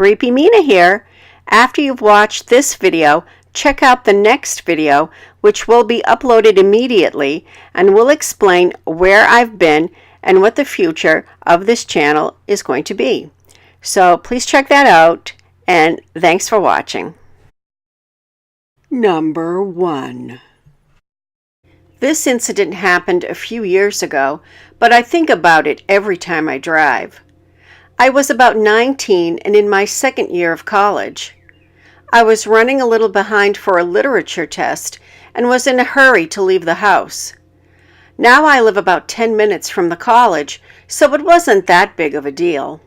CreepyMina here. After you've watched this video, check out the next video, which will be uploaded immediately and will explain where I've been and what the future of this channel is going to be. So please check that out, and thanks for watching. Number 1. This incident happened a few years ago, but I think about it every time I drive. I was about 19 and in my second year of college. I was running a little behind for a literature test and was in a hurry to leave the house. Now I live about 10 minutes from the college, so it wasn't that big of a deal.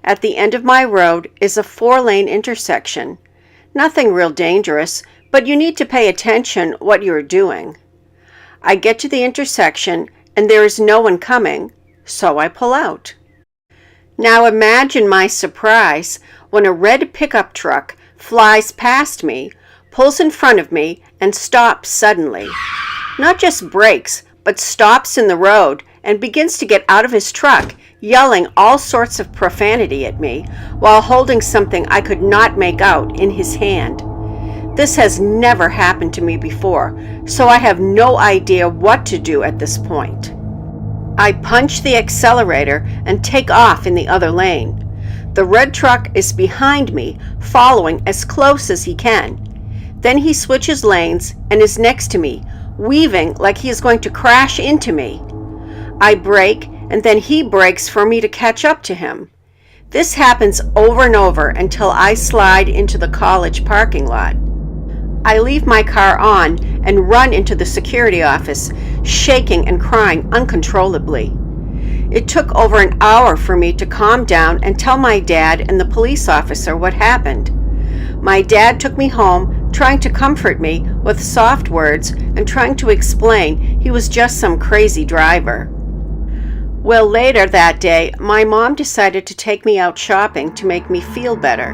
At the end of my road is a 4-lane intersection. Nothing real dangerous, but you need to pay attention what you're doing. I get to the intersection and there is no one coming, so I pull out. Now imagine my surprise when a red pickup truck flies past me, pulls in front of me, and stops suddenly. Not just brakes, but stops in the road and begins to get out of his truck, yelling all sorts of profanity at me while holding something I could not make out in his hand. This has never happened to me before, so I have no idea what to do at this point. I punch the accelerator and take off in the other lane. The red truck is behind me, following as close as he can. Then he switches lanes and is next to me, weaving like he is going to crash into me. I brake, and then he brakes for me to catch up to him. This happens over and over until I slide into the college parking lot. I leave my car on and run into the security office, shaking and crying uncontrollably. It took over an hour for me to calm down and tell my dad and the police officer what happened. My dad took me home, trying to comfort me with soft words and trying to explain he was just some crazy driver. Well, later that day, my mom decided to take me out shopping to make me feel better.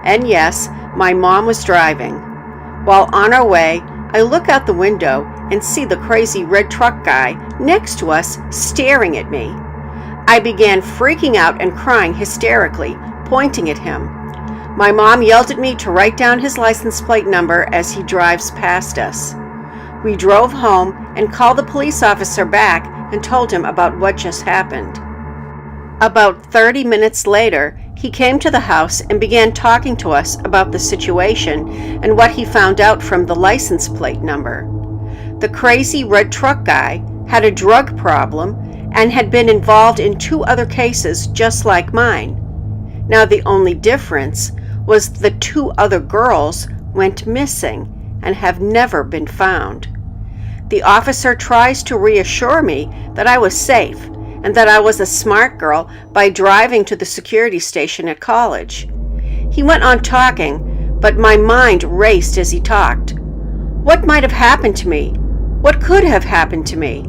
And yes, my mom was driving. While on our way, I look out the window and see the crazy red truck guy next to us staring at me. I began freaking out and crying hysterically, pointing at him. My mom yelled at me to write down his license plate number as he drives past us. We drove home and called the police officer back and told him about what just happened. About 30 minutes later, he came to the house and began talking to us about the situation and what he found out from the license plate number. The crazy red truck guy had a drug problem and had been involved in 2 other cases just like mine. Now the only difference was the 2 other girls went missing and have never been found. The officer tries to reassure me that I was safe and that I was a smart girl by driving to the security station at college. He went on talking, but my mind raced as he talked. What might have happened to me? What could have happened to me?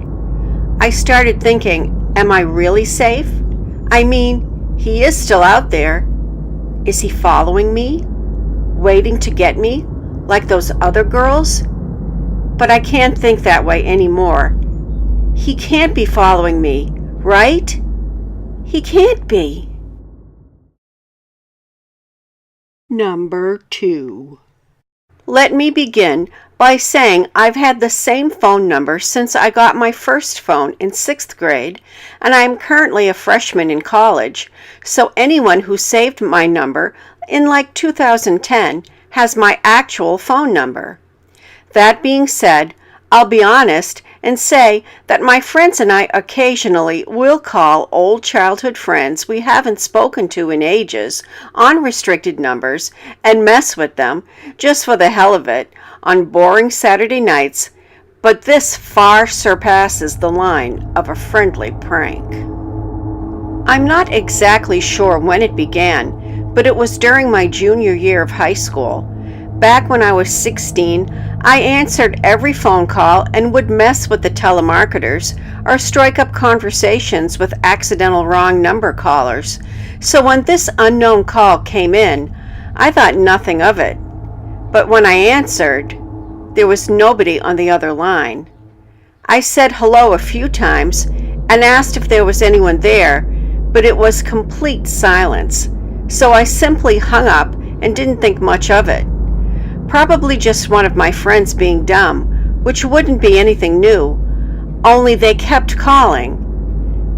I started thinking, am I really safe? I mean, he is still out there. Is he following me? Waiting to get me, like those other girls? But I can't think that way anymore. He can't be following me, right? He can't be. Number 2. Let me begin by saying I've had the same phone number since I got my first phone in 6th grade, and I am currently a freshman in college, so anyone who saved my number in like 2010 has my actual phone number. That being said, I'll be honest and say that my friends and I occasionally will call old childhood friends we haven't spoken to in ages on restricted numbers and mess with them just for the hell of it on boring Saturday nights, but this far surpasses the line of a friendly prank. I'm not exactly sure when it began, but it was during my junior year of high school. Back when I was 16, I answered every phone call and would mess with the telemarketers or strike up conversations with accidental wrong number callers. So when this unknown call came in, I thought nothing of it. But when I answered, there was nobody on the other line. I said hello a few times and asked if there was anyone there, but it was complete silence. so I simply hung up and didn't think much of it. Probably just one of my friends being dumb, which wouldn't be anything new, only they kept calling.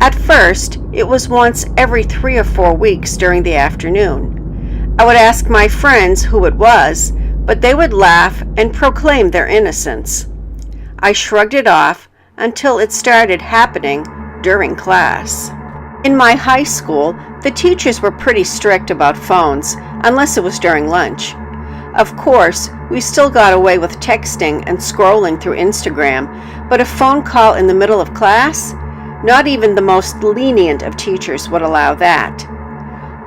At first, it was once every 3 or 4 weeks during the afternoon. I would ask my friends who it was, but they would laugh and proclaim their innocence. I shrugged it off until it started happening during class. In my high school, the teachers were pretty strict about phones, unless it was during lunch. Of course, we still got away with texting and scrolling through Instagram, but a phone call in the middle of class? Not even the most lenient of teachers would allow that.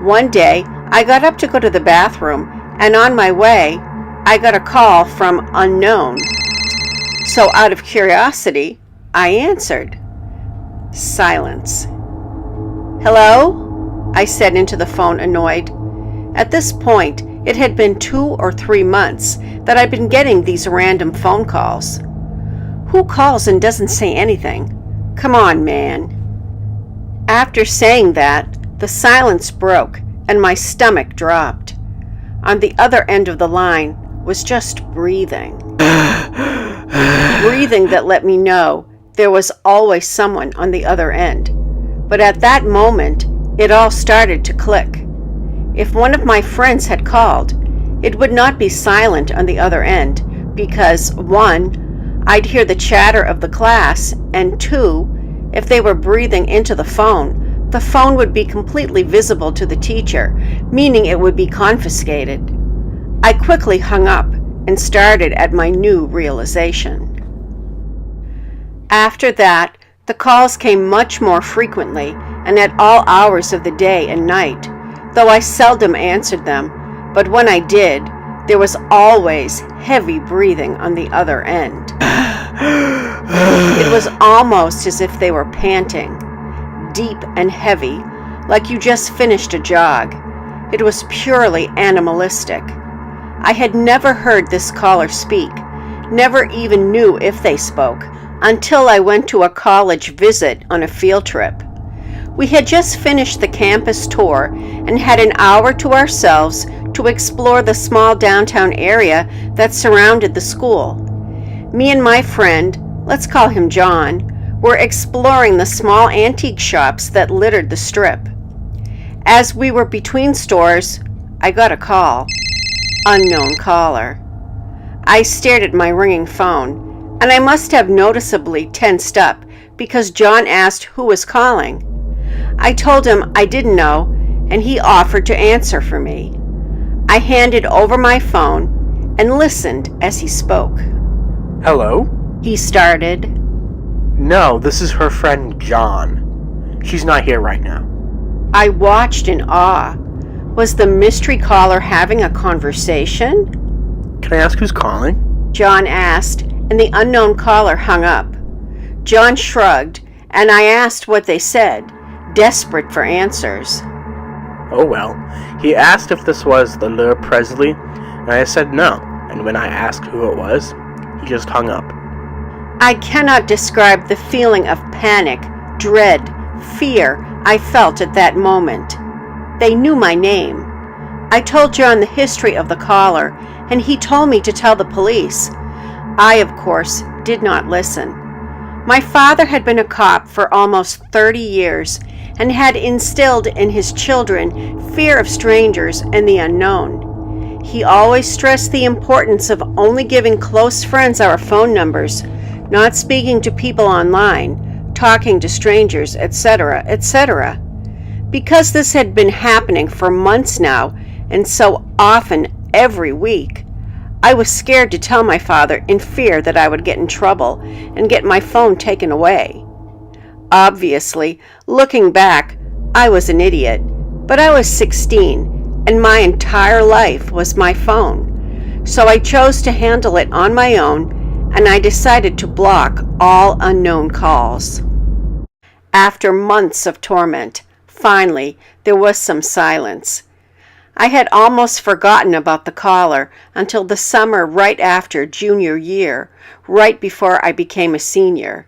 One day, I got up to go to the bathroom, and on my way, I got a call from unknown. So out of curiosity, I answered. Silence. "Hello?" I said into the phone, annoyed. At this point, it had been 2 or 3 months that I'd been getting these random phone calls. Who calls and doesn't say anything? Come on, man. After saying that, the silence broke and my stomach dropped. On the other end of the line was just breathing. Breathing that let me know there was always someone on the other end. But at that moment, it all started to click. If one of my friends had called, it would not be silent on the other end because, 1, I'd hear the chatter of the class, and 2, if they were breathing into the phone would be completely visible to the teacher, meaning it would be confiscated. I quickly hung up and started at my new realization. After that, the calls came much more frequently and at all hours of the day and night, though I seldom answered them, but when I did, there was always heavy breathing on the other end. It was almost as if they were panting, deep and heavy, like you just finished a jog. It was purely animalistic. I had never heard this caller speak, never even knew if they spoke, until I went to a college visit on a field trip. We had just finished the campus tour and had an hour to ourselves to explore the small downtown area that surrounded the school. Me and my friend, let's call him John, were exploring the small antique shops that littered the strip. As we were between stores, I got a call. Unknown caller. I stared at my ringing phone, and I must have noticeably tensed up because John asked who was calling. I told him I didn't know, and he offered to answer for me. I handed over my phone and listened as he spoke. "Hello?" He started. "No, this is her friend John. She's not here right now." I watched in awe. Was the mystery caller having a conversation? "Can I ask who's calling?" John asked, and the unknown caller hung up. John shrugged, and I asked what they said, desperate for answers. "Oh well, he asked if this was the Lepresley, and I said no, and when I asked who it was, he just hung up." I cannot describe the feeling of panic, dread, fear I felt at that moment. They knew my name. I told John the history of the caller, and he told me to tell the police. I, of course, did not listen. My father had been a cop for almost 30 years and had instilled in his children fear of strangers and the unknown. He always stressed the importance of only giving close friends our phone numbers, not speaking to people online, talking to strangers, etc., etc. Because this had been happening for months now, and so often every week, I was scared to tell my father in fear that I would get in trouble and get my phone taken away. Obviously, looking back, I was an idiot, but I was 16, and my entire life was my phone. So I chose to handle it on my own, and I decided to block all unknown calls. After months of torment, finally, there was some silence. I had almost forgotten about the caller until the summer right after junior year, right before I became a senior.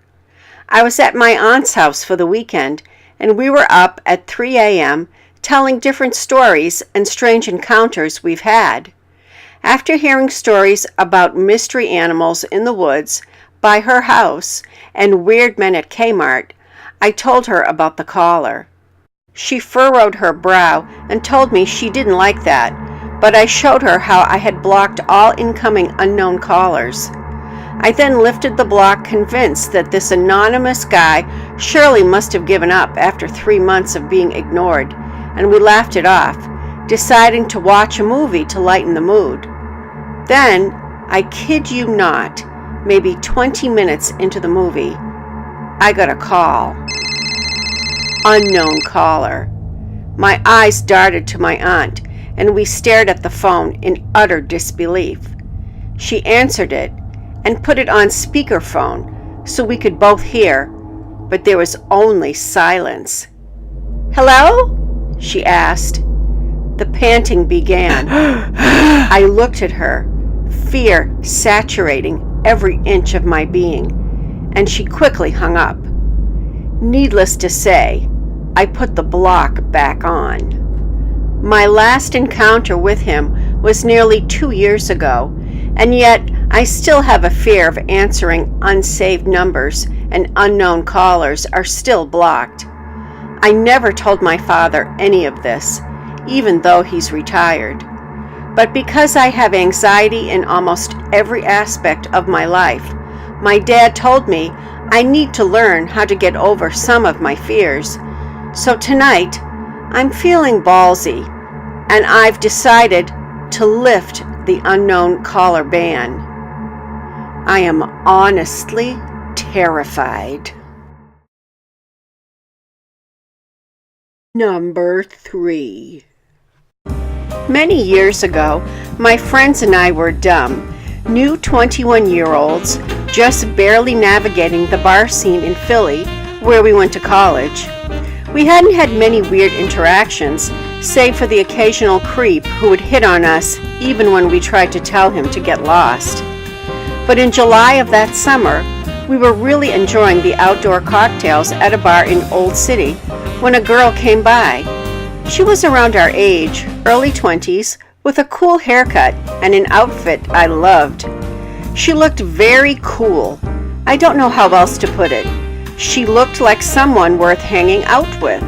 I was at my aunt's house for the weekend, and we were up at 3 a.m. telling different stories and strange encounters we've had. After hearing stories about mystery animals in the woods, by her house, and weird men at Kmart, I told her about the caller. She furrowed her brow and told me she didn't like that, but I showed her how I had blocked all incoming unknown callers. I then lifted the block, convinced that this anonymous guy surely must have given up after 3 months of being ignored, and we laughed it off, deciding to watch a movie to lighten the mood. Then, I kid you not, maybe 20 minutes into the movie, I got a call. Unknown caller. My eyes darted to my aunt, and we stared at the phone in utter disbelief. She answered it and put it on speakerphone so we could both hear, but there was only silence. "Hello?" she asked. The panting began. I looked at her, fear saturating every inch of my being, and she quickly hung up. Needless to say, I put the block back on. My last encounter with him was nearly 2 years ago, and yet I still have a fear of answering unsaved numbers, and unknown callers are still blocked. I never told my father any of this, even though he's retired. But because I have anxiety in almost every aspect of my life, my dad told me I need to learn how to get over some of my fears. So tonight, I'm feeling ballsy, and I've decided to lift the unknown caller ban. I am honestly terrified. Number 3. Many years ago, my friends and I were dumb, new 21-year-olds, just barely navigating the bar scene in Philly, where we went to college. We hadn't had many weird interactions, save for the occasional creep who would hit on us even when we tried to tell him to get lost. But in July of that summer, we were really enjoying the outdoor cocktails at a bar in Old City when a girl came by. She was around our age, early 20s, with a cool haircut and an outfit I loved. She looked very cool. I don't know how else to put it. She looked like someone worth hanging out with.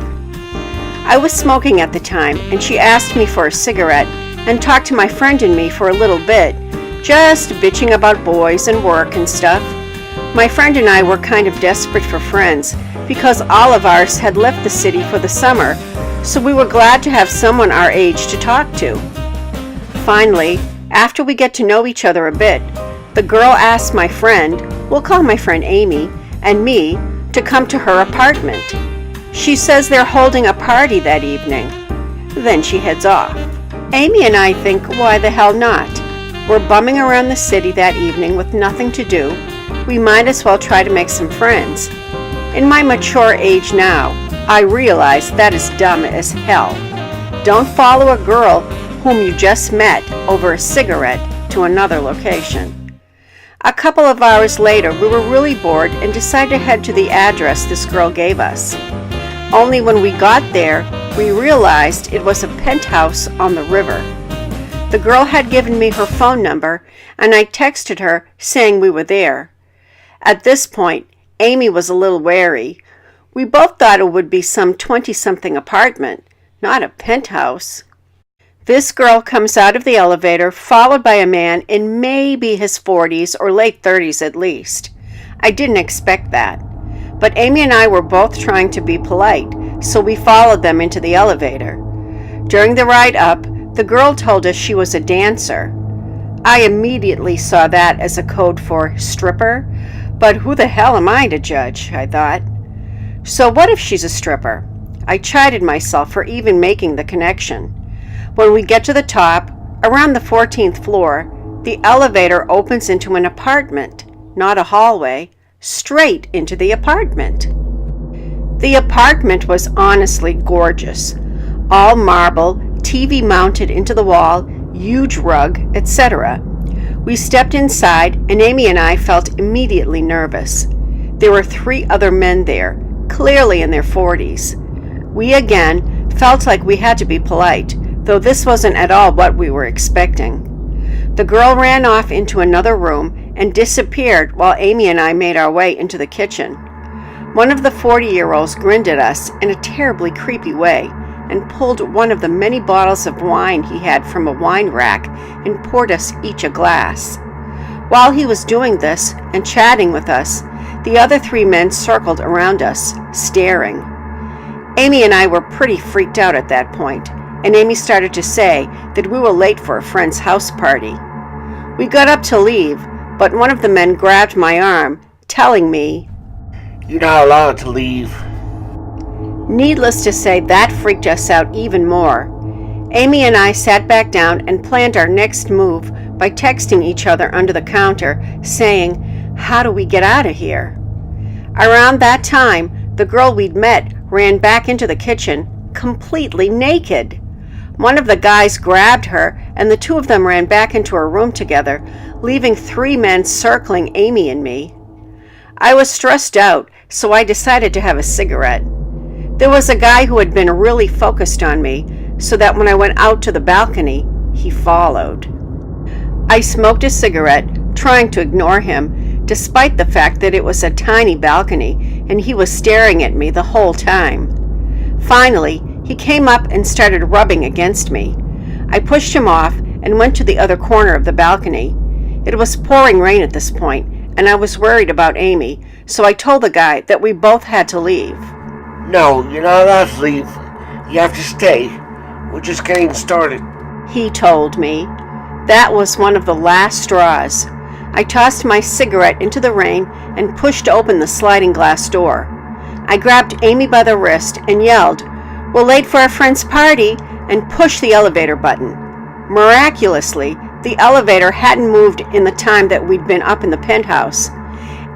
I was smoking at the time, and she asked me for a cigarette and talked to my friend and me for a little bit, just bitching about boys and work and stuff. My friend and I were kind of desperate for friends because all of ours had left the city for the summer, so we were glad to have someone our age to talk to. Finally, after we get to know each other a bit, the girl asked my friend, we'll call my friend Amy, and me, to come to her apartment. She says they're holding a party that evening. Then she heads off. Amy and I think, why the hell not? We're bumming around the city that evening with nothing to do. We might as well try to make some friends. In my mature age now, I realize that is dumb as hell. Don't follow a girl whom you just met over a cigarette to another location. A couple of hours later, we were really bored and decided to head to the address this girl gave us. Only when we got there, we realized it was a penthouse on the river. The girl had given me her phone number, and I texted her saying we were there. At this point, Amy was a little wary. We both thought it would be some 20-something apartment, not a penthouse. This girl comes out of the elevator, followed by a man in maybe his 40s or late 30s at least. I didn't expect that. But Amy and I were both trying to be polite, so we followed them into the elevator. During the ride up, the girl told us she was a dancer. I immediately saw that as a code for stripper, but who the hell am I to judge, I thought. So what if she's a stripper? I chided myself for even making the connection. When we get to the top, around the 14th floor, the elevator opens into an apartment, not a hallway, straight into the apartment. The apartment was honestly gorgeous. All marble, TV mounted into the wall, huge rug, etc. We stepped inside, and Amy and I felt immediately nervous. There were 3 other men there, clearly in their 40s. We again Felt like we had to be polite, though this wasn't at all what we were expecting. The girl ran off into another room and disappeared while Amy and I made our way into the kitchen. One of the 40-year-olds grinned at us in a terribly creepy way and pulled one of the many bottles of wine he had from a wine rack and poured us each a glass. While he was doing this and chatting with us, the other 3 men circled around us, staring. Amy and I were pretty freaked out at that point, and Amy started to say that we were late for a friend's house party. We got up to leave, but one of the men grabbed my arm, telling me, "You're not allowed to leave." Needless to say, that freaked us out even more. Amy and I sat back down and planned our next move by texting each other under the counter, saying, "How do we get out of here?" Around that time, the girl we'd met ran back into the kitchen, completely naked. One of the guys grabbed her, and the 2 of them ran back into her room together, leaving 3 men circling Amy and me. I was stressed out, so I decided to have a cigarette. There was a guy who had been really focused on me, so that when I went out to the balcony, he followed. I smoked a cigarette, trying to ignore him, despite the fact that it was a tiny balcony and he was staring at me the whole time. Finally, he came up and started rubbing against me. I pushed him off and went to the other corner of the balcony. It was pouring rain at this point, and I was worried about Amy, so I told the guy that we both had to leave. "No, you're not allowed to leave. You have to stay. We're just getting started," he told me. That was one of the last straws. I tossed my cigarette into the rain and pushed open the sliding glass door. I grabbed Amy by the wrist and yelled, "We're late for our friend's party," and pushed the elevator button. Miraculously, the elevator hadn't moved in the time that we'd been up in the penthouse.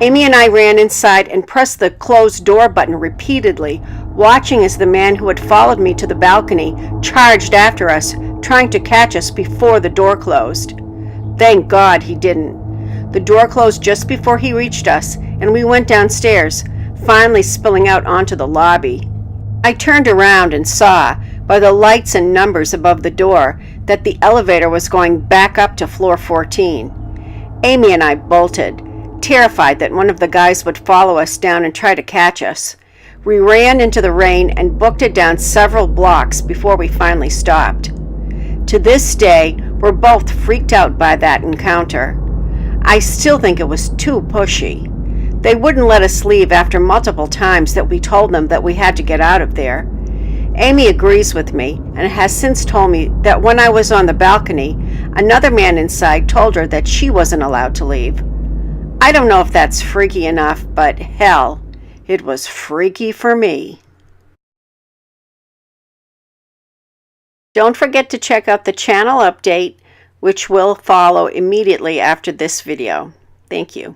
Amy and I ran inside and pressed the closed door button repeatedly, watching as the man who had followed me to the balcony charged after us, trying to catch us before the door closed. Thank God he didn't. The door closed just before he reached us, and we went downstairs, finally spilling out onto the lobby. I turned around and saw, by the lights and numbers above the door, that the elevator was going back up to floor 14. Amy and I bolted, terrified that one of the guys would follow us down and try to catch us. We ran into the rain and booked it down several blocks before we finally stopped. To this day, we're both freaked out by that encounter. I still think it was too pushy. They wouldn't let us leave after multiple times that we told them that we had to get out of there. Amy agrees with me and has since told me that when I was on the balcony, another man inside told her that she wasn't allowed to leave. I don't know if that's freaky enough, but hell, it was freaky for me. Don't forget to check out the channel update, which will follow immediately after this video. Thank you.